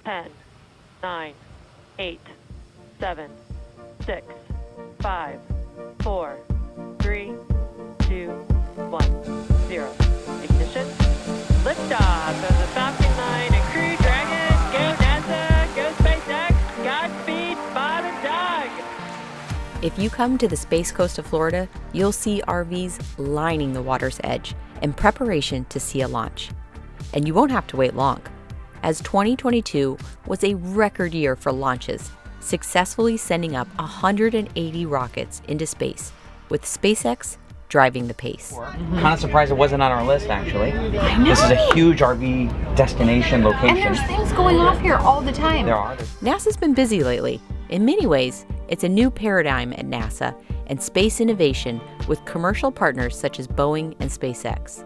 10, 9, 8, 7, 6, 5, 4, 3, 2, 1, 0. Ignition. Liftoff of the Falcon 9 and Crew Dragon. Go NASA, go SpaceX, Godspeed, Bob and Doug. If you come to the Space Coast of Florida, you'll see RVs lining the water's edge in preparation to see a launch. And you won't have to wait long, as 2022 was a record year for launches, successfully sending up 180 rockets into space, with SpaceX driving the pace. Kind of surprised it wasn't on our list, actually. I know. This is a huge RV destination location. And there's things going off here all the time. There are. NASA's been busy lately. In many ways, it's a new paradigm at NASA and space innovation with commercial partners such as Boeing and SpaceX.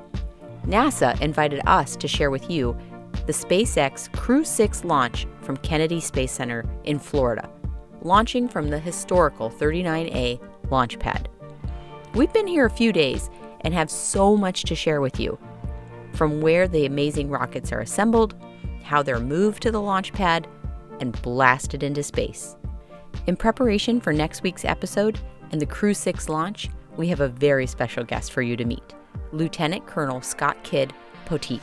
NASA invited us to share with you the SpaceX Crew 6 launch from Kennedy Space Center in Florida, launching from the historical 39A launch pad. We've been here a few days and have so much to share with you, from where the amazing rockets are assembled, how they're moved to the launch pad, and blasted into space. In preparation for next week's episode and the Crew 6 launch, we have a very special guest for you to meet, Lieutenant Colonel Scott Poteet.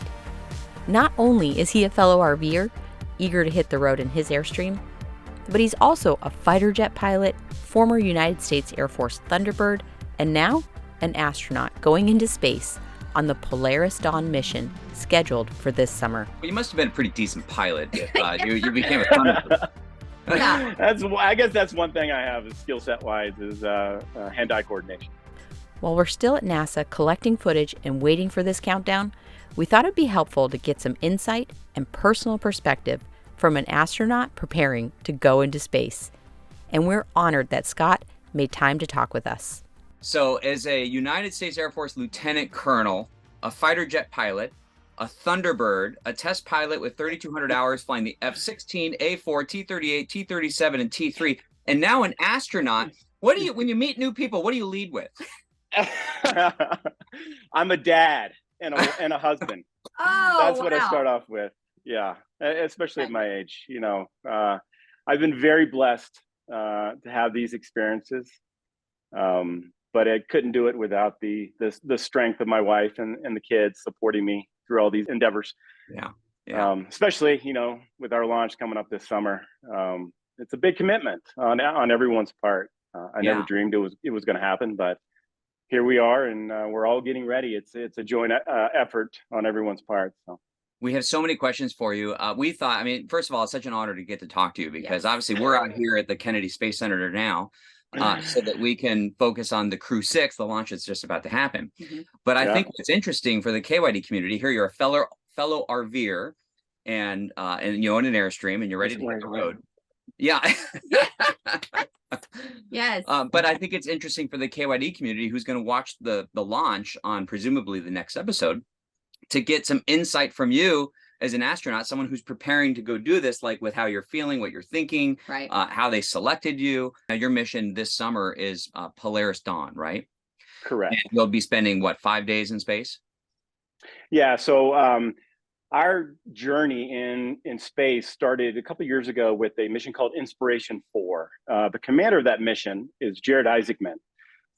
Not only is he a fellow RVer, eager to hit the road in his Airstream, but he's also a fighter jet pilot, former United States Air Force Thunderbird, and now an astronaut going into space on the Polaris Dawn mission scheduled for this summer. Well, you must have been a pretty decent pilot if you became a Thunderbird. Yeah. I guess that's one thing I have is skill set wise is hand-eye coordination. While we're still at NASA collecting footage and waiting for this countdown, we thought it'd be helpful to get some insight and personal perspective from an astronaut preparing to go into space. And we're honored that Scott made time to talk with us. So as a United States Air Force Lieutenant Colonel, a fighter jet pilot, a Thunderbird, a test pilot with 3,200 hours flying the F-16, A-4, T-38, T-37, and T-3, and now an astronaut, when you meet new people, what do you lead with? I'm a dad and a husband. Oh, that's what I start off with. Yeah, especially at my age. I've been very blessed to have these experiences, but I couldn't do it without the strength of my wife and the kids supporting me through all these endeavors. Yeah. Especially with our launch coming up this summer. It's a big commitment on everyone's part. I never dreamed it was going to happen, but here we are, and we're all getting ready. It's a joint effort on everyone's part. So we have so many questions for you. We thought, first of all, it's such an honor to get to talk to you because obviously we're out here at the Kennedy Space Center now, so that we can focus on the Crew 6, the launch that's just about to happen. Mm-hmm. But I think what's interesting for the KYD community here, you're a fellow RVer, and you own an Airstream, and you're ready to hit the road. Yeah. Yes. But I think it's interesting for the KYD community who's going to watch the launch on presumably the next episode to get some insight from you as an astronaut, someone who's preparing to go do this, like with how you're feeling, what you're thinking, right? How they selected you. Now, your mission this summer is Polaris Dawn, right? Correct. And you'll be spending 5 days in space? Yeah. So our journey in space started a couple of years ago with a mission called Inspiration 4. The commander of that mission is Jared Isaacman,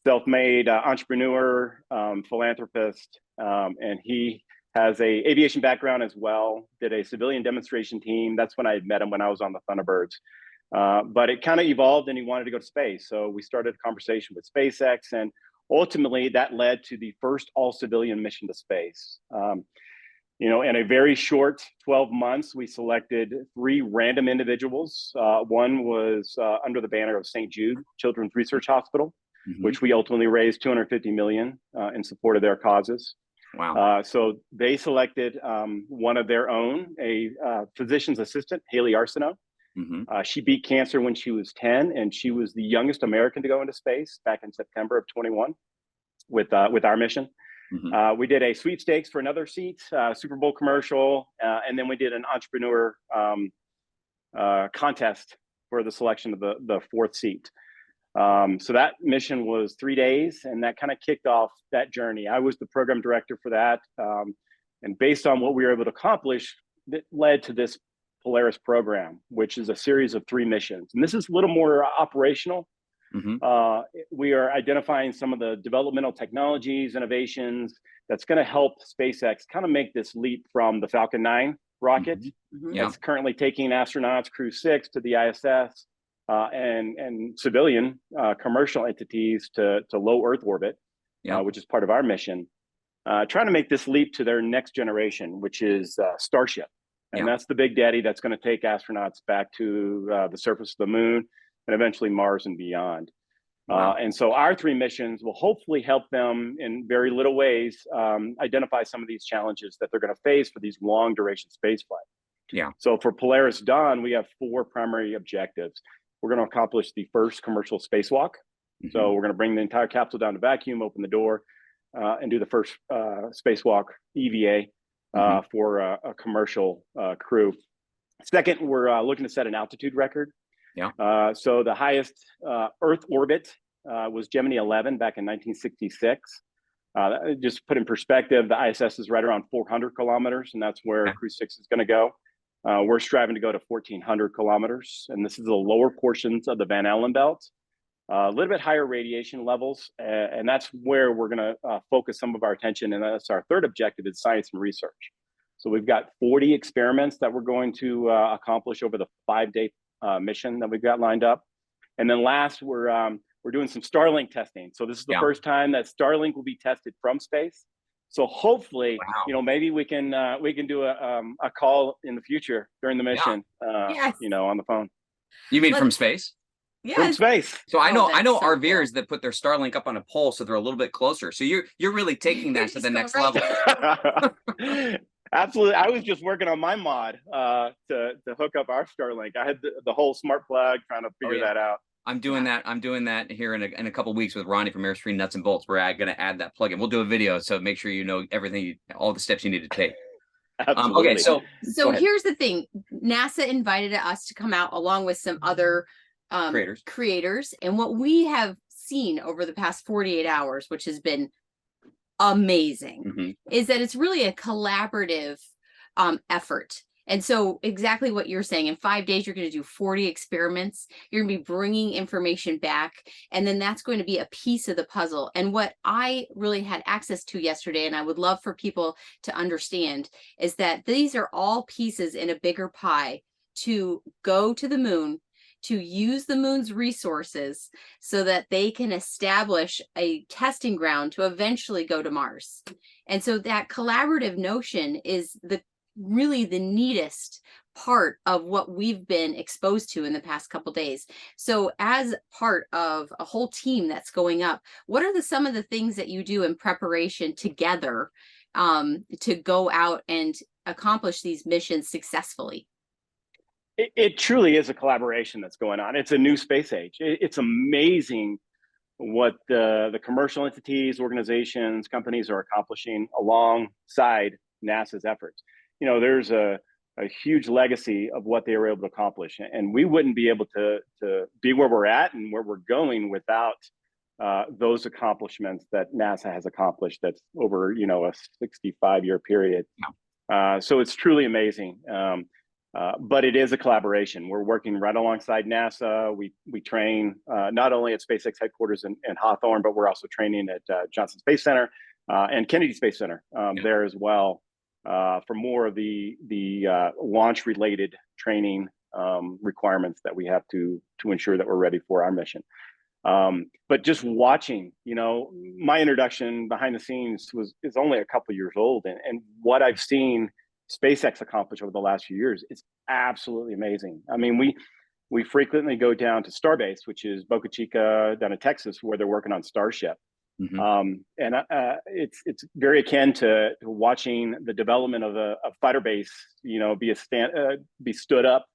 self-made entrepreneur, philanthropist, and he has a aviation background as well, did a civilian demonstration team. That's when I had met him when I was on the Thunderbirds. But it kind of evolved and he wanted to go to space. So we started a conversation with SpaceX, and ultimately that led to the first all-civilian mission to space. In a very short 12 months, we selected 3 random individuals. One was under the banner of St. Jude Children's Research Hospital, which we ultimately raised $250 million in support of their causes. Wow. So they selected one of their own, a physician's assistant, Haley Arsenault. She beat cancer when she was 10, and she was the youngest American to go into space back in September of 21 with our mission. We did a sweepstakes for another seat, Super Bowl commercial, and then we did an entrepreneur contest for the selection of the 4th seat. So that mission was 3 days, and that kind of kicked off that journey. I was the program director for that. And based on what we were able to accomplish, that led to this Polaris program, which is a series of 3 missions. And this is a little more operational. We are identifying some of the developmental technologies, innovations that's going to help SpaceX kind of make this leap from the Falcon 9 rocket that's currently taking astronauts, Crew 6 to the ISS, and civilian commercial entities to low Earth orbit, which is part of our mission. Trying to make this leap to their next generation, which is Starship. And that's the big daddy that's going to take astronauts back to the surface of the moon and eventually Mars and beyond. And so our 3 missions will hopefully help them in very little ways identify some of these challenges that they're going to face for these long duration space flight. So for Polaris Dawn, we have 4 primary objectives. We're going to accomplish the first commercial spacewalk. So we're going to bring the entire capsule down to vacuum, open the door, and do the first spacewalk EVA for a commercial crew. Second, we're looking to set an altitude record. So the highest Earth orbit was Gemini 11 back in 1966. Just put in perspective, the ISS is right around 400 kilometers, and that's where Crew 6 is going to go. We're striving to go to 1,400 kilometers, and this is the lower portions of the Van Allen belt. A little bit higher radiation levels, and that's where we're going to focus some of our attention, and that's our third objective is science and research. So we've got 40 experiments that we're going to accomplish over the 5-day mission that we've got lined up. And then last, we're doing some Starlink testing. So this is the first time that Starlink will be tested from space. So hopefully, maybe we can do a call in the future during the mission, on the phone. You mean from space? From space. So I know RVers that put their Starlink up on a pole so they're a little bit closer. So you're really taking that to the next level. Absolutely. I was just working on my mod to hook up our Starlink. I had the whole smart plug trying to figure that out. I'm doing that. I'm doing that here in a couple of weeks with Ronnie from Airstream Nuts and Bolts. We're going to add that plugin. We'll do a video, so make sure you know everything, all the steps you need to take. Absolutely. Okay, so here's the thing. NASA invited us to come out along with some other creators. And what we have seen over the past 48 hours, which has been amazing, is that it's really a collaborative effort. And so exactly what you're saying, in 5 days, you're going to do 40 experiments. You're going to be bringing information back, and then that's going to be a piece of the puzzle. And what I really had access to yesterday, and I would love for people to understand, is that these are all pieces in a bigger pie to go to the moon, to use the moon's resources so that they can establish a testing ground to eventually go to Mars. And so that collaborative notion is really the neatest part of what we've been exposed to in the past couple days. So as part of a whole team that's going up, what are some of the things that you do in preparation together to go out and accomplish these missions successfully? It truly is a collaboration that's going on. It's a new space age. It's amazing what the commercial entities, organizations, companies are accomplishing alongside NASA's efforts. There's a huge legacy of what they were able to accomplish, and we wouldn't be able to be where we're at and where we're going without those accomplishments that NASA has accomplished. That's over, a 65-year period. So it's truly amazing. But it is a collaboration. We're working right alongside NASA. We train not only at SpaceX headquarters in Hawthorne, but we're also training at Johnson Space Center and Kennedy Space Center there as well for more of the launch-related training requirements that we have to ensure that we're ready for our mission. But just watching, my introduction behind the scenes is only a couple years old, and what I've seen SpaceX accomplished over the last few years is absolutely amazing. I mean, we frequently go down to Starbase, which is Boca Chica down in Texas, where they're working on Starship. And it's very akin to watching the development of a fighter base, be stood up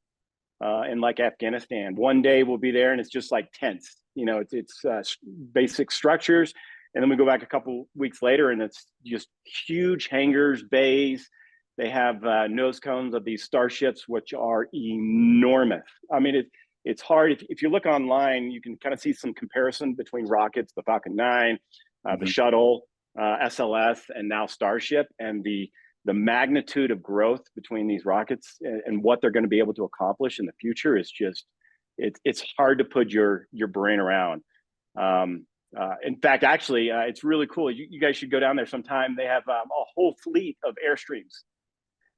in like Afghanistan. One day we'll be there and it's just like tents, it's basic structures. And then we go back a couple weeks later and it's just huge hangars, bays. They have nose cones of these starships, which are enormous. I mean, it's hard. If you look online, you can kind of see some comparison between rockets, the Falcon 9, the shuttle, SLS, and now Starship. And the the magnitude of growth between these rockets and what they're going to be able to accomplish in the future is just, it's hard to put your brain around. In fact, actually, it's really cool. You guys should go down there sometime. They have a whole fleet of Airstreams.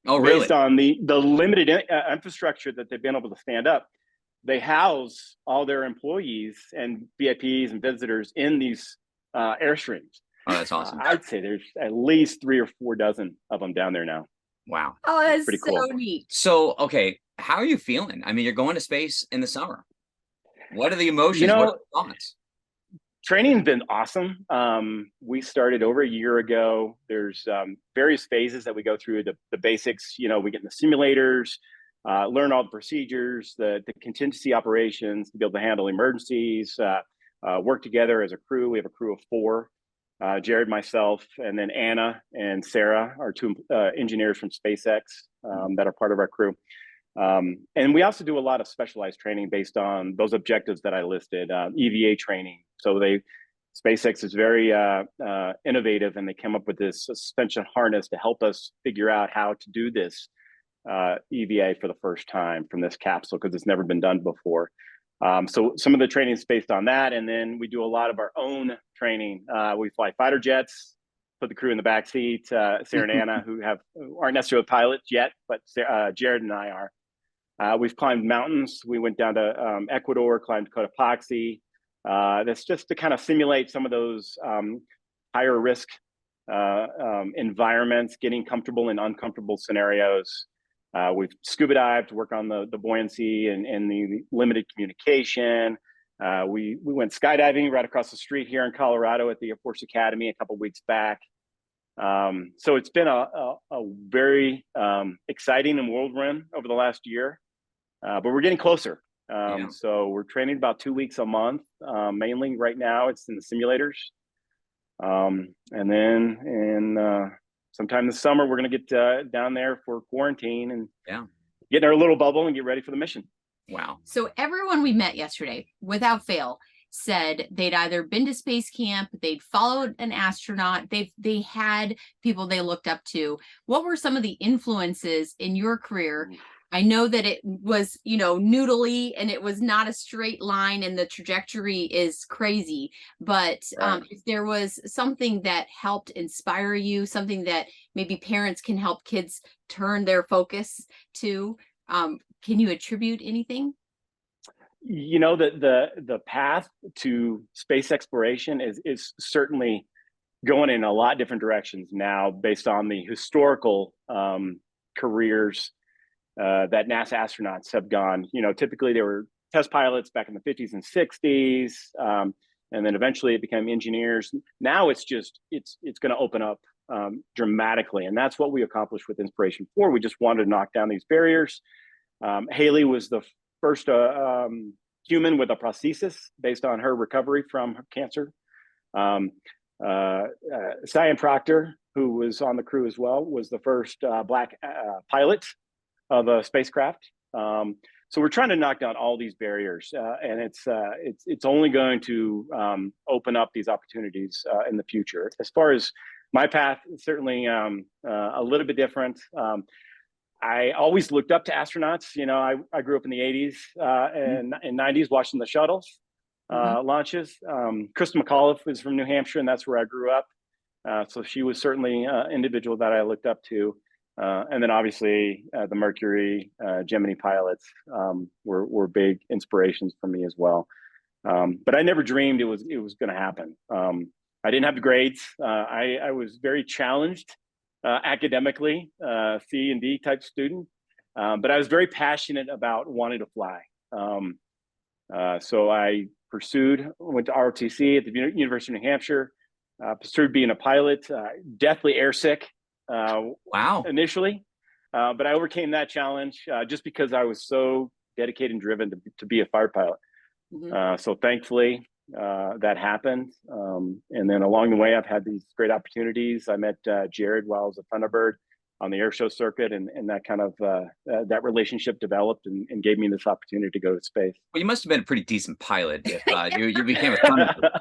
Oh, really? Based on the limited infrastructure that they've been able to stand up, they house all their employees and VIPs and visitors in these Airstreams. Oh, that's awesome. I'd say there's at least 3 or 4 dozen of them down there now. Wow. Oh, that's pretty so cool. neat. So, okay, how are you feeling? I mean, you're going to space in the summer. What are the emotions? You know, what are the thoughts? Training's been awesome. We started over a year ago. There's various phases that we go through. The basics, we get in the simulators, learn all the procedures, the contingency operations to be able to handle emergencies, work together as a crew. We have a crew of 4, Jared, myself, and then Anna and Sarah, our 2 engineers from SpaceX that are part of our crew. And we also do a lot of specialized training based on those objectives that I listed, EVA training. So SpaceX is very innovative, and they came up with this suspension harness to help us figure out how to do this EVA for the first time from this capsule, because it's never been done before. So some of the training is based on that. And then we do a lot of our own training. We fly fighter jets, put the crew in the back seat. Sarah and Anna, who aren't necessarily pilots yet, but Jared and I are. We've climbed mountains. We went down to Ecuador, climbed Cotopaxi. That's just to kind of simulate some of those higher risk environments, getting comfortable in uncomfortable scenarios. We've scuba dived to work on the buoyancy and the limited communication. We went skydiving right across the street here in Colorado at the Air Force Academy a couple of weeks back. So it's been a very exciting and whirlwind over the last year. But we're getting closer. So we're training about 2 weeks a month. Mainly right now, it's in the simulators. And then in sometime this summer, we're going to get down there for quarantine and get in our little bubble and get ready for the mission. Wow. So everyone we met yesterday, without fail, said they'd either been to space camp, they'd followed an astronaut, they had people they looked up to. What were some of the influences in your career? I know that it was, noodly, and it was not a straight line, and the trajectory is crazy. But if there was something that helped inspire you, something that maybe parents can help kids turn their focus to, can you attribute anything? The path to space exploration is certainly going in a lot different directions now based on the historical careers that NASA astronauts have gone. Typically they were test pilots back in the 50s and 60s, and then eventually it became engineers. Now it's going to open up dramatically, and that's what we accomplished with Inspiration 4. We just wanted to knock down these barriers. Haley was the first human with a prosthesis based on her recovery from her cancer. Cyan Proctor, who was on the crew as well, was the first Black pilot of a spacecraft. So we're trying to knock down all these barriers, and it's only going to open up these opportunities in the future. As far as my path, certainly a little bit different. I always looked up to astronauts. I grew up in the 80s and 90s watching the shuttles launches. Krista McAuliffe was from New Hampshire, and that's where I grew up. So she was certainly an individual that I looked up to. And then obviously the Mercury, Gemini pilots were big inspirations for me as well. But I never dreamed it was going to happen. I didn't have the grades. I was very challenged academically, C and D type student, but I was very passionate about wanting to fly. So I went to ROTC at the University of New Hampshire, pursued being a pilot, deathly airsick. Wow. Initially, but I overcame that challenge just because I was so dedicated and driven to be a fighter pilot. So thankfully that happened. And then along the way, I've had these great opportunities. I met Jared while I was a Thunderbird on the air show circuit, and that kind of that relationship developed and gave me this opportunity to go to space. Well, you must have been a pretty decent pilot if you became a Thunderbird.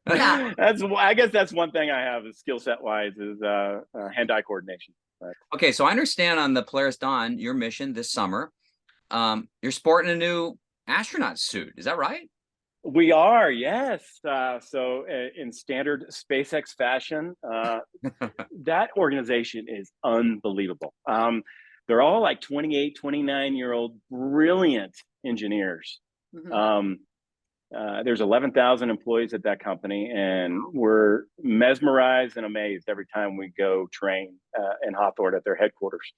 Yeah. I guess that's one thing I have is skill set wise is hand-eye coordination. But Okay, so I understand on the Polaris Dawn, your mission this summer, you're sporting a new astronaut suit. Is that right? we are, yes. So in standard SpaceX fashion, that organization is unbelievable. They're all like 28, 29-year-old brilliant engineers. Mhm. There's 11,000 employees at that company, and we're mesmerized and amazed every time we go train in Hawthorne at their headquarters.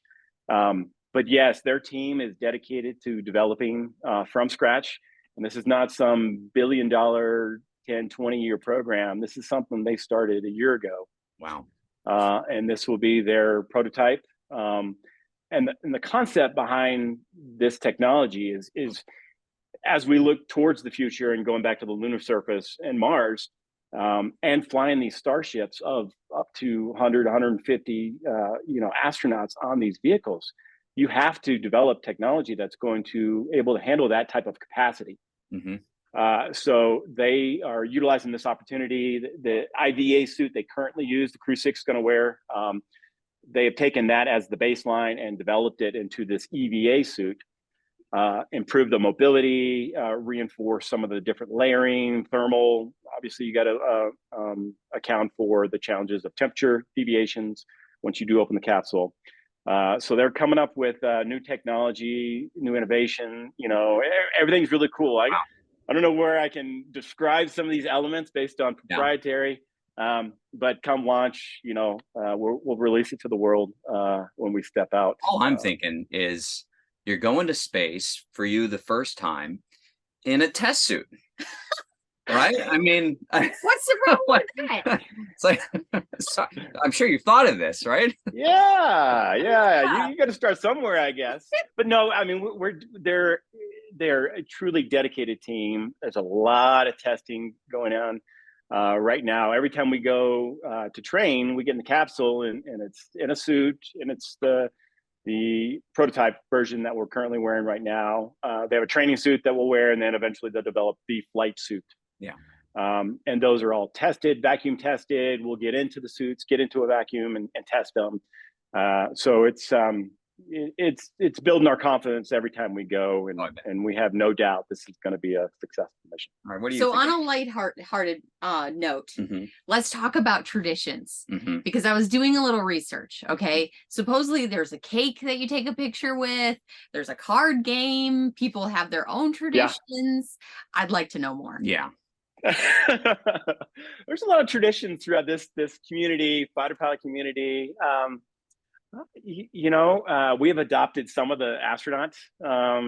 But yes, their team is dedicated to developing from scratch. And this is not some billion-dollar 10, 20-year program. This is something they started a year ago. Wow. And this will be their prototype. And the concept behind this technology is as we look towards the future and going back to the lunar surface and Mars, and flying these starships of up to 100, 150, astronauts on these vehicles, you have to develop technology that's going to able to handle that type of capacity. Mm-hmm. So they are utilizing this opportunity. The IVA suit they currently use, the Crew 6 is going to wear, they have taken that as the baseline and developed it into this EVA suit, improve the mobility, reinforce some of the different layering, thermal. Obviously, you got to account for the challenges of temperature deviations once you do open the capsule. So they're coming up with new technology, new innovation. Everything's really cool. I don't know where I can describe some of these elements based on proprietary, but come launch, we'll release it to the world when we step out. All I'm thinking is you're going to space for you the first time in a test suit. Right? I mean, what's the problem with that? It's like, I'm sure you've thought of this, right? Yeah. You got to start somewhere, I guess. But no, I mean, they're a truly dedicated team. There's a lot of testing going on right now. Every time we go to train, we get in the capsule and it's in a suit, and it's the prototype version that we're currently wearing right now. They have a training suit that we'll wear, and then eventually they'll develop the flight suit. Yeah. And those are all tested, vacuum tested. We'll get into the suits, get into a vacuum and test them. So it's building our confidence every time we go, and we have no doubt this is going to be a successful mission. All right, what do you So think? on a lighthearted note, let's talk about traditions, because I was doing a little research. Okay. Supposedly there's a cake that you take a picture with. There's a card game. People have their own traditions. I'd like to know more. Yeah. There's a lot of traditions throughout this community, fighter pilot community. We have adopted some of the astronaut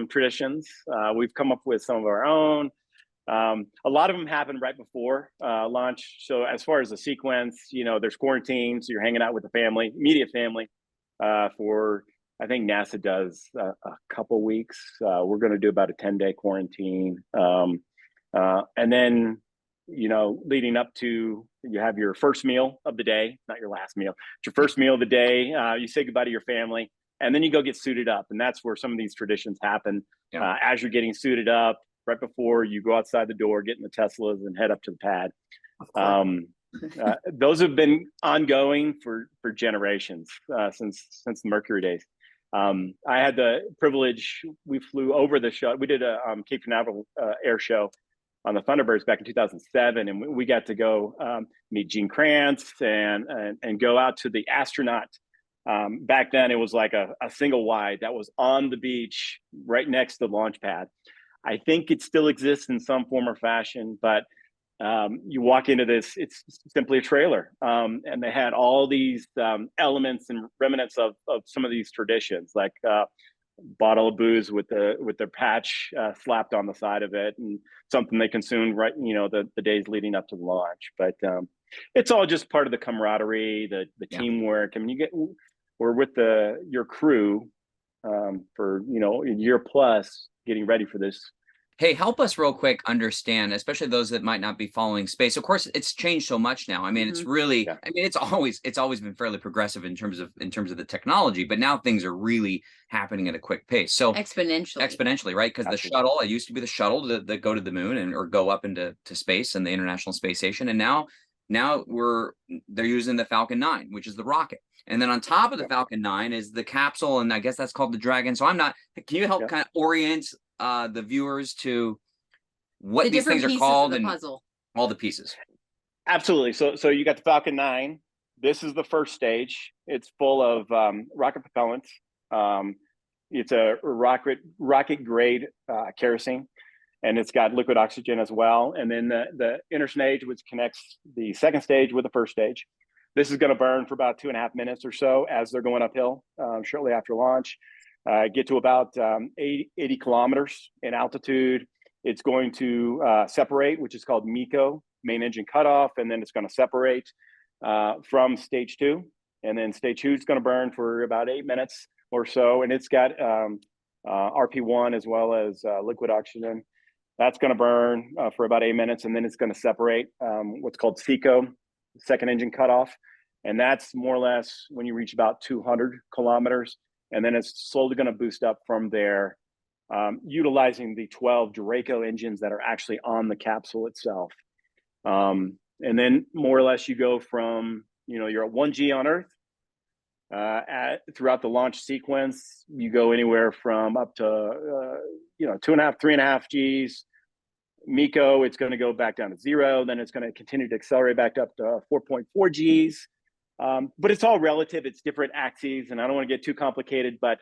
traditions. We've come up with some of our own. A lot of them happen right before launch. So as far as the sequence, there's quarantine, so you're hanging out with the family, immediate family, for, I think NASA does a couple weeks. We're going to do about a 10-day quarantine. And then, leading up to, you have your first meal of the day, not your last meal, it's your first meal of the day. You say goodbye to your family, and then you go get suited up. And that's where some of these traditions happen. As you're getting suited up, right before you go outside the door, get in the Teslas and head up to the pad. Those have been ongoing for generations, since the Mercury days. I had the privilege, we flew over the show. We did a Cape Canaveral air show on the Thunderbirds back in 2007, and we got to go meet Gene Kranz and go out to the astronaut. Back then, it was like a single wide that was on the beach right next to the launch pad. I think it still exists in some form or fashion, but you walk into this, it's simply a trailer, and they had all these elements and remnants of some of these traditions, like bottle of booze with their patch slapped on the side of it, and something they consumed right, the days leading up to the launch. But it's all just part of the camaraderie, the teamwork. I mean, we're with your crew for a year plus, getting ready for this Hey, help us real quick understand, especially those that might not be following space. Of course, it's changed so much now. I mean, it's really, Yeah. I mean, it's always been fairly progressive in terms of the technology, but now things are really happening at a quick pace. So exponentially, right? Because the shuttle, it used to be the shuttle that go to the moon or go up into space and the International Space Station, and now they're using the Falcon 9, which is the rocket. And then on top of the Falcon 9 is the capsule, and I guess that's called the Dragon. So can you help kind of orient the viewers to what these things are called and puzzle. All the pieces? Absolutely. So you got the Falcon 9. This is the first stage. It's full of rocket propellants. It's a rocket grade kerosene, and it's got liquid oxygen as well. And then the inner stage, which connects the second stage with the first stage. This is going to burn for about 2.5 minutes or so as they're going uphill shortly after launch. Get to about 80 kilometers in altitude. It's going to separate, which is called MECO, main engine cutoff, and then it's going to separate from stage 2. And then stage 2 is going to burn for about 8 minutes or so, and it's got RP1 as well as liquid oxygen. That's going to burn for about 8 minutes, and then it's going to separate what's called SECO, second engine cutoff, and that's more or less when you reach about 200 kilometers. And then it's slowly going to boost up from there, utilizing the 12 Draco engines that are actually on the capsule itself. And then more or less you go from, you're at 1G on Earth. Throughout the launch sequence, you go anywhere from up to, 2.5, 3.5 Gs. MECO, it's going to go back down to 0. Then it's going to continue to accelerate back up to 4.4 Gs. But it's all relative. It's different axes, and I don't want to get too complicated, but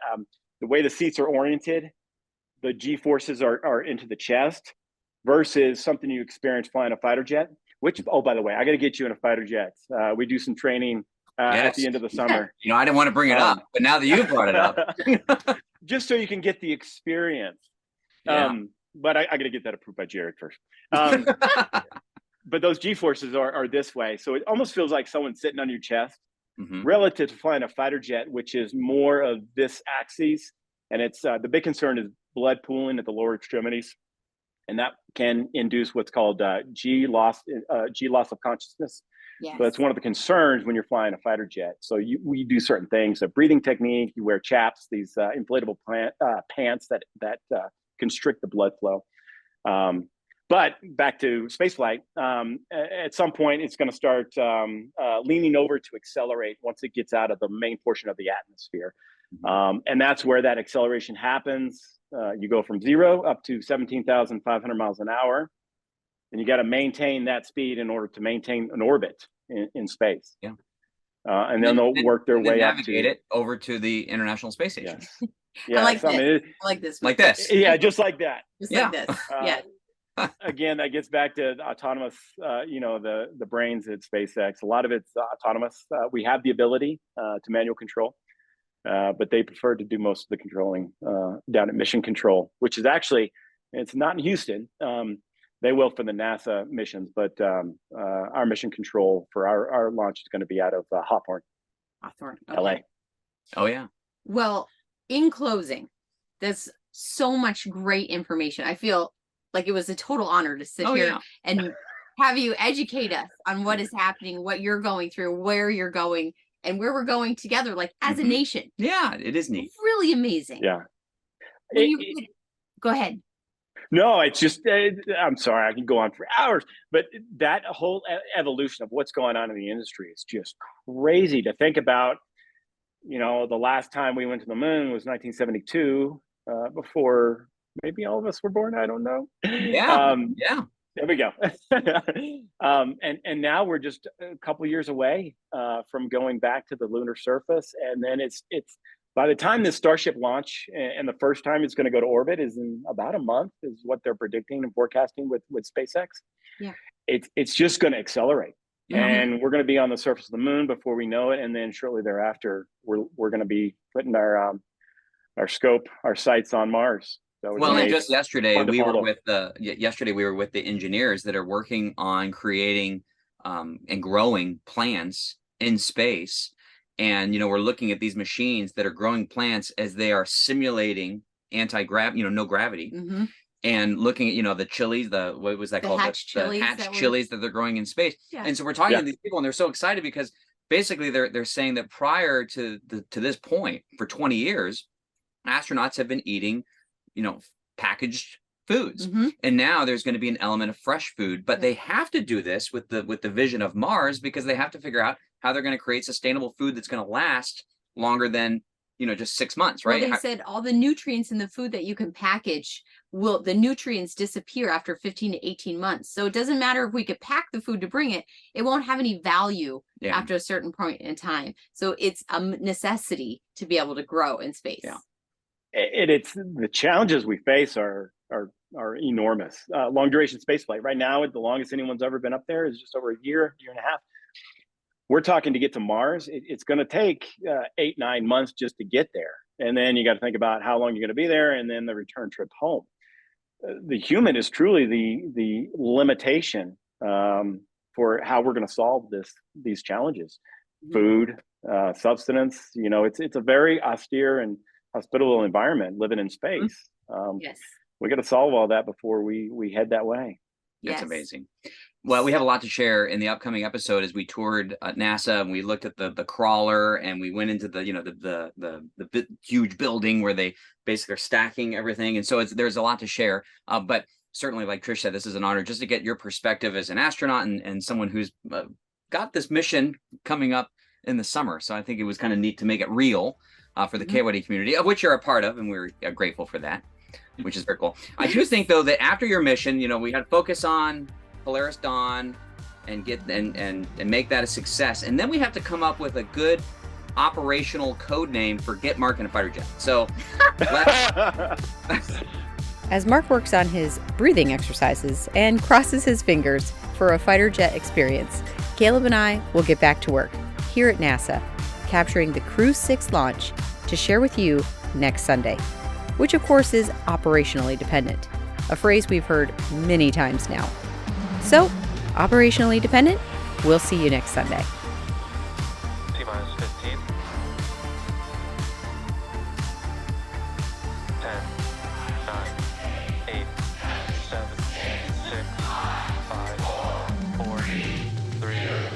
the way the seats are oriented, the G forces are into the chest versus something you experience flying a fighter jet, which, oh, by the way, I got to get you in a fighter jet. We do some training at the end of the summer. I didn't want to bring it up, but now that you've brought it up. Just so you can get the experience. Yeah. But I got to get that approved by Jared first. But those G forces are this way. So it almost feels like someone's sitting on your chest relative to flying a fighter jet, which is more of this axis. And it's the big concern is blood pooling at the lower extremities. And that can induce what's called G loss of consciousness. Yes. So that's one of the concerns when you're flying a fighter jet. So we do certain things, a breathing technique, you wear chaps, these inflatable pants that constrict the blood flow. But back to spaceflight, at some point it's going to start leaning over to accelerate once it gets out of the main portion of the atmosphere. And that's where that acceleration happens. You go from 0 up to 17,500 miles an hour. And you got to maintain that speed in order to maintain an orbit in space. Yeah. And then they'll work their way up to navigate it over to the International Space Station. Yes. Yeah, I like this. I like this. Like this. Yeah, just like that. Just like this. Yeah. Again, that gets back to autonomous, the brains at SpaceX. A lot of it's autonomous. We have the ability to manual control, but they prefer to do most of the controlling down at Mission Control, which is actually, it's not in Houston. They will for the NASA missions, but our Mission Control for our launch is going to be out of Hawthorne, Okay. LA. Oh, yeah. Well, in closing, there's so much great information. I feel like it was a total honor to sit here and have you educate us on what is happening, what you're going through, where you're going, and where we're going together, like as a nation. Yeah, it is neat. Really amazing. Yeah. Go ahead. No, it's just, I'm sorry, I can go on for hours, but that whole evolution of what's going on in the industry is just crazy to think about. The last time we went to the moon was 1972, before maybe all of us were born. I don't know. Yeah. There we go. And now we're just a couple of years away from going back to the lunar surface. And then it's by the time this Starship launch and the first time it's going to go to orbit is in about a month, is what they're predicting and forecasting with SpaceX. Yeah. It's just going to accelerate. And we're going to be on the surface of the moon before we know it. And then shortly thereafter, we're going to be putting our sights on Mars. So and just yesterday we were with the engineers that are working on creating and growing plants in space. And we're looking at these machines that are growing plants as they are simulating no gravity. and looking at, you know, the chilies, what was that called? Hatch chilies the hatch chilies that they're growing in space. Yeah. And so we're talking Yeah. to these people, and they're so excited because basically they're saying that prior to this point, for 20 years, astronauts have been eating, you know, packaged foods, and now there's going to be an element of fresh food, but they have to do this with the vision of Mars, because they have to figure out how they're going to create sustainable food that's going to last longer than, you know, just 6 months, right? Well, they said all the nutrients in the food that you can package the nutrients disappear after 15 to 18 months. So it doesn't matter if we could pack the food to bring it, it won't have any value after a certain point in time. So it's a necessity to be able to grow in space. Yeah. It's the challenges we face are enormous. Long duration space flight right now, the longest anyone's ever been up there is just over a year and a half. We're talking to get to Mars. It's going to take 8-9 months just to get there, and then you got to think about how long you're going to be there, and then the return trip home. The human is truly the limitation for how we're going to solve these challenges. Food, subsistence. You know, it's a very austere and hospitable environment living in space. Yes. We got to solve all that before we head that way. It's amazing. Well, we have a lot to share in the upcoming episode as we toured NASA, and we looked at the crawler, and we went into the huge building where they basically are stacking everything. And so there's a lot to share. But certainly, like Trish said, this is an honor just to get your perspective as an astronaut and someone who's got this mission coming up in the summer. So I think it was kind of neat to make it real for the KYD community, of which you're a part of, and we're grateful for that, which is very cool. I do think, though, that after your mission, you know, we had to focus on Polaris Dawn and get and make that a success, and then we have to come up with a good operational code name for Get Mark in a fighter jet. So As Mark works on his breathing exercises and crosses his fingers for a fighter jet experience, Caleb and I will get back to work here at NASA, capturing the Crew 6 launch to share with you next Sunday, which of course is operationally dependent, a phrase we've heard many times now. So, operationally dependent, we'll see you next Sunday. T-minus 15. 10, 9, 8, 7, 6, 5, 4, 3,